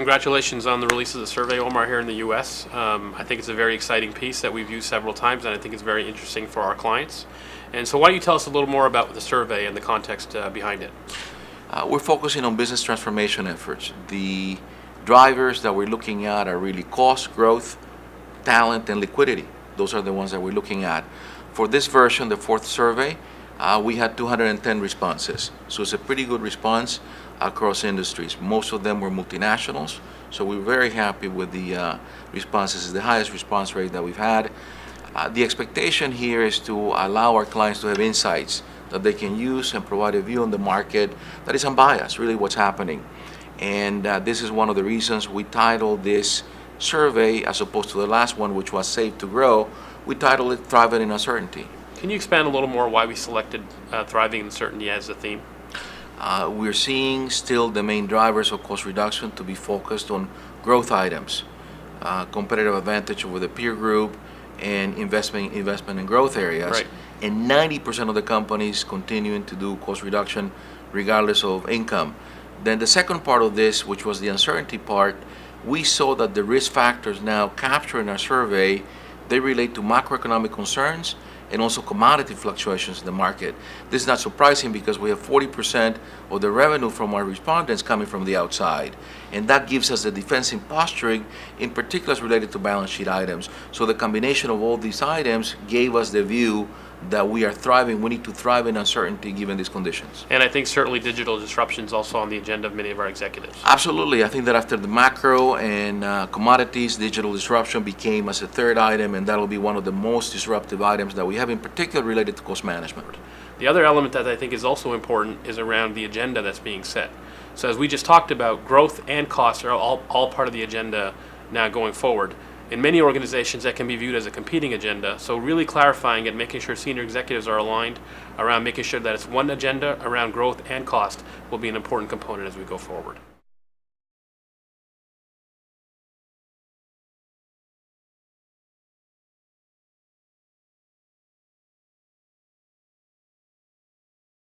Congratulations on the release of the survey, Omar, here in the U.S. I think it's a very exciting piece that we've used several times, and I think it's very interesting for our clients. And so why don't you tell us a little more about the survey and the context behind it? We're focusing on business transformation efforts. The drivers that we're looking at are really cost, growth, talent, and liquidity. Those are the ones that we're looking at. For this version, the fourth survey, we had 210 responses. So it's a pretty good response across industries. Most of them were multinationals, so we're very happy with the responses. It's the highest response rate that we've had. The expectation here is to allow our clients to have insights that they can use and provide a view on the market that is unbiased, really what's happening. And this is one of the reasons we titled this survey, as opposed to the last one, which was Safe to Grow, we titled it Thriving in Uncertainty. Can you expand a little more why we selected Thriving in Uncertainty as a theme? We're seeing still the main drivers of cost reduction to be focused on growth items, competitive advantage over the peer group, and investment in growth areas. Right. And 90% of the companies continuing to do cost reduction regardless of income. Then the second part of this, which was the uncertainty part, we saw that the risk factors now captured in our survey, they relate to macroeconomic concerns and also commodity fluctuations in the market. This is not surprising because we have 40% of the revenue from our respondents coming from the outside. And that gives us the defensive posturing, in particular as related to balance sheet items. So the combination of all these items gave us the view that we are thriving. We need to thrive in uncertainty given these conditions. And I think certainly digital disruption is also on the agenda of many of our executives. Absolutely. I think that after the macro and commodities, digital disruption became as a third item, and that'll be one of the most disruptive items that we have, in particular related to cost management. The other element that I think is also important is around the agenda that's being set. So as we just talked about, growth and costs are all part of the agenda now going forward. In many organizations, that can be viewed as a competing agenda. So really clarifying it, making sure senior executives are aligned around making sure that it's one agenda around growth and cost will be an important component as we go forward.